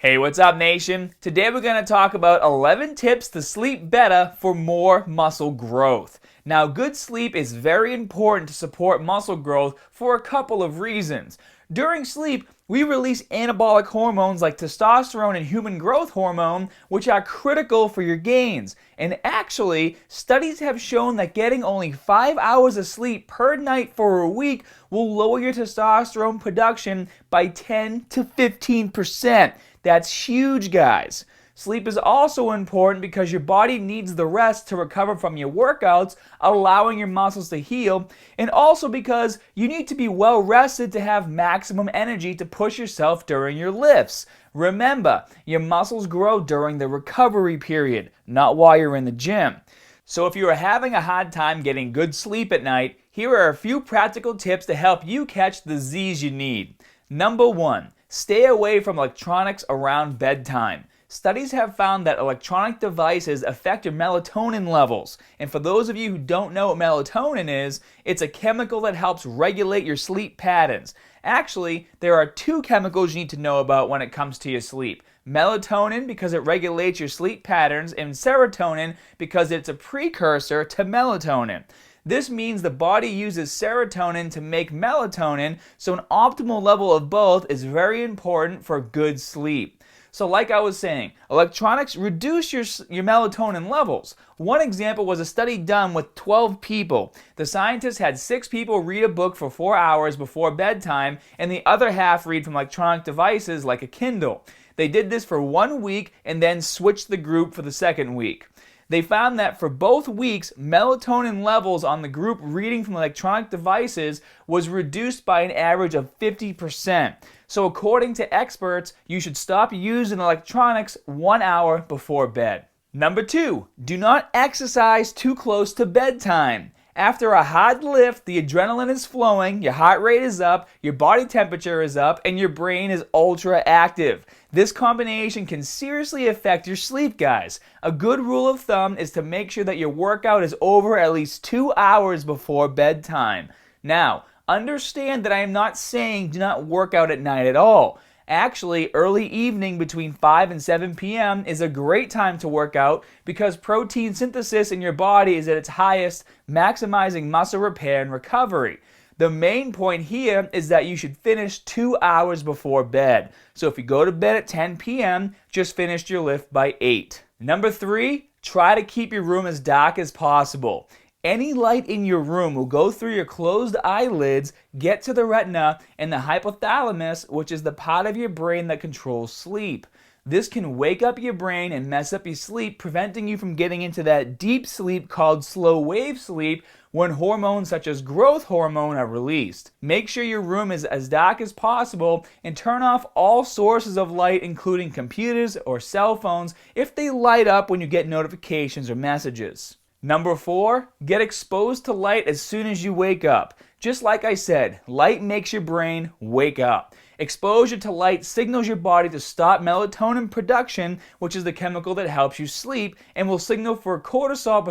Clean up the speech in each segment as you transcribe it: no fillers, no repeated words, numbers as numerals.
Hey, what's up, nation? Today we're going to talk about 11 tips to sleep better for more muscle growth. Now, good sleep is very important to support muscle growth for a couple of reasons. During sleep, we release anabolic hormones like testosterone and human growth hormone, which are critical for your gains. And actually, studies have shown that getting only 5 hours of sleep per night for a week will lower your testosterone production by 10 to 15%. That's huge, guys. Sleep is also important because your body needs the rest to recover from your workouts, allowing your muscles to heal, and also because you need to be well rested to have maximum energy to push yourself during your lifts. Remember, your muscles grow during the recovery period, not while you're in the gym. So if you are having a hard time getting good sleep at night, here are a few practical tips to help you catch the Z's you need. Number 1. Stay away from electronics around bedtime. Studies have found that electronic devices affect your melatonin levels. And for those of you who don't know what melatonin is, it's a chemical that helps regulate your sleep patterns. Actually, there are 2 chemicals you need to know about when it comes to your sleep. Melatonin because it regulates your sleep patterns, and serotonin because it's a precursor to melatonin. This means the body uses serotonin to make melatonin, so an optimal level of both is very important for good sleep. So like I was saying, electronics reduce your melatonin levels. One example was a study done with 12 people. The scientists had 6 people read a book for 4 hours before bedtime, and the other half read from electronic devices like a Kindle. They did this for 1 week and then switched the group for the second week. They found that for both weeks, melatonin levels on the group reading from electronic devices was reduced by an average of 50%. So according to experts, you should stop using electronics 1 hour before bed. Number 2, do not exercise too close to bedtime. After a hard lift, the adrenaline is flowing, your heart rate is up, your body temperature is up, and your brain is ultra active. This combination can seriously affect your sleep, guys. A good rule of thumb is to make sure that your workout is over at least 2 hours before bedtime. Now, understand that I am not saying do not work out at night at all. Actually, early evening between 5 and 7 p.m. is a great time to work out because protein synthesis in your body is at its highest, maximizing muscle repair and recovery. The main point here is that you should finish 2 hours before bed. So if you go to bed at 10 p.m., just finish your lift by 8. Number 3, try to keep your room as dark as possible. Any light in your room will go through your closed eyelids, get to the retina, and the hypothalamus, which is the part of your brain that controls sleep. This can wake up your brain and mess up your sleep, preventing you from getting into that deep sleep called slow wave sleep when hormones such as growth hormone are released. Make sure your room is as dark as possible and turn off all sources of light, including computers or cell phones, if they light up when you get notifications or messages. Number 4, get exposed to light as soon as you wake up. Just like I said, light makes your brain wake up. Exposure to light signals your body to stop melatonin production, which is the chemical that helps you sleep, and will signal for cortisol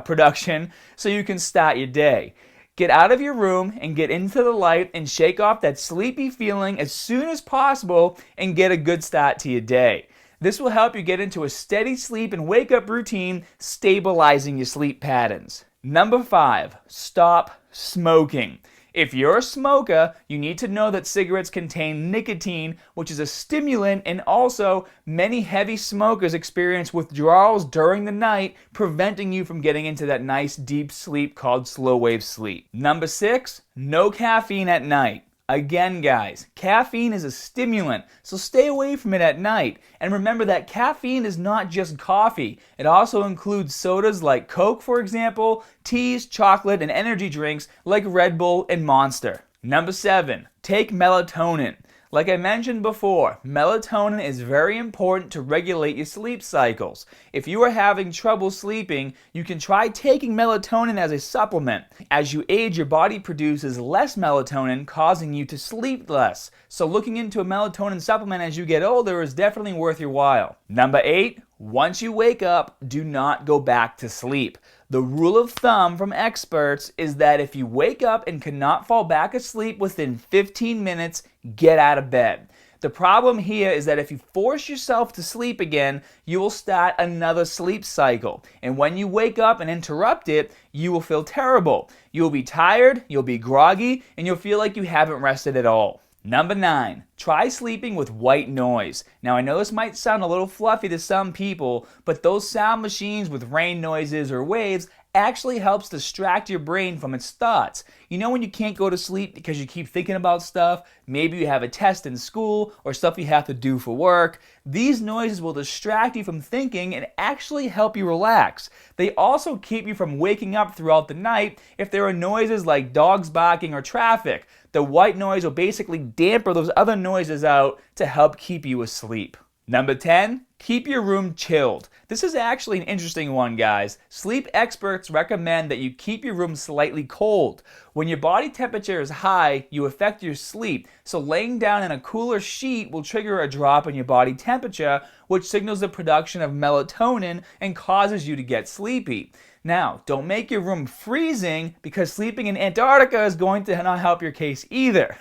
production so you can start your day. Get out of your room and get into the light and shake off that sleepy feeling as soon as possible and get a good start to your day. This will help you get into a steady sleep and wake up routine, stabilizing your sleep patterns. Number 5, stop smoking. If you're a smoker, you need to know that cigarettes contain nicotine, which is a stimulant, and also many heavy smokers experience withdrawals during the night, preventing you from getting into that nice deep sleep called slow wave sleep. Number 6, no caffeine at night. Again, guys, caffeine is a stimulant, so stay away from it at night. And remember that caffeine is not just coffee. It also includes sodas like Coke, for example, teas, chocolate, and energy drinks like Red Bull and Monster. Number 7, take melatonin. Like I mentioned before, melatonin is very important to regulate your sleep cycles. If you are having trouble sleeping, you can try taking melatonin as a supplement. As you age, your body produces less melatonin, causing you to sleep less. So looking into a melatonin supplement as you get older is definitely worth your while. Number 8, once you wake up, do not go back to sleep. The rule of thumb from experts is that if you wake up and cannot fall back asleep within 15 minutes, get out of bed. The problem here is that if you force yourself to sleep again, you will start another sleep cycle. And when you wake up and interrupt it, you will feel terrible. You'll be tired, you'll be groggy, and you'll feel like you haven't rested at all. Number 9, try sleeping with white noise. Now I know this might sound a little fluffy to some people, but those sound machines with rain noises or waves actually helps distract your brain from its thoughts. You know when you can't go to sleep because you keep thinking about stuff? Maybe you have a test in school or stuff you have to do for work. These noises will distract you from thinking and actually help you relax. They also keep you from waking up throughout the night if there are noises like dogs barking or traffic. The white noise will basically dampen those other noises out to help keep you asleep. Number 10, keep your room chilled. This is actually an interesting one, guys. Sleep experts recommend that you keep your room slightly cold. When your body temperature is high, you affect your sleep, so laying down in a cooler sheet will trigger a drop in your body temperature, which signals the production of melatonin and causes you to get sleepy. Now, don't make your room freezing because sleeping in Antarctica is going to not help your case either.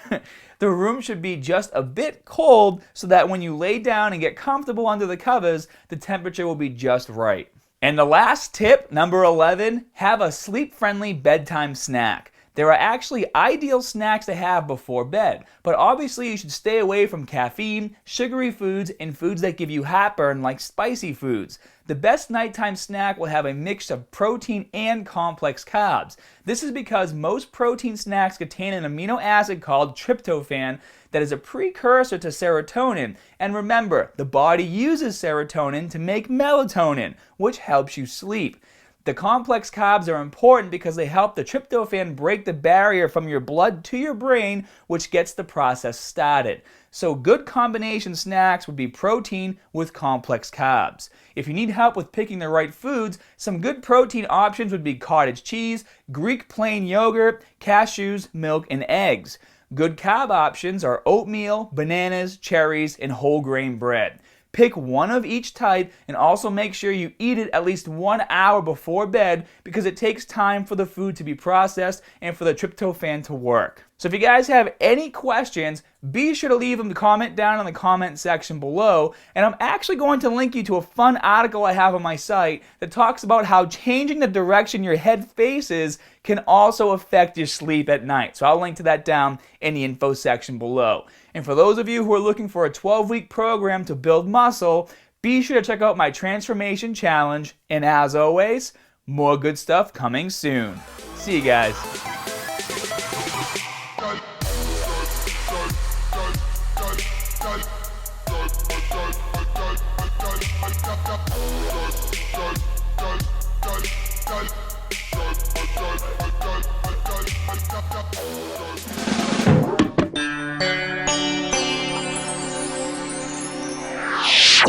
The room should be just a bit cold so that when you lay down and get comfortable under the covers, the temperature will be just right. And the last tip, number 11, have a sleep-friendly bedtime snack. There are actually ideal snacks to have before bed, but obviously you should stay away from caffeine, sugary foods, and foods that give you heartburn like spicy foods. The best nighttime snack will have a mix of protein and complex carbs. This is because most protein snacks contain an amino acid called tryptophan that is a precursor to serotonin. And remember, the body uses serotonin to make melatonin, which helps you sleep. The complex carbs are important because they help the tryptophan break the barrier from your blood to your brain, which gets the process started. So good combination snacks would be protein with complex carbs. If you need help with picking the right foods, some good protein options would be cottage cheese, Greek plain yogurt, cashews, milk, and eggs. Good carb options are oatmeal, bananas, cherries, and whole grain bread. Pick one of each type and also make sure you eat it at least 1 hour before bed because it takes time for the food to be processed and for the tryptophan to work. So if you guys have any questions, be sure to leave them comment down in the comment section below, and I'm actually going to link you to a fun article I have on my site that talks about how changing the direction your head faces can also affect your sleep at night. So I'll link to that down in the info section below. And for those of you who are looking for a 12-week program to build muscle, be sure to check out my Transformation Challenge, and as always, more good stuff coming soon. See you guys.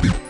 You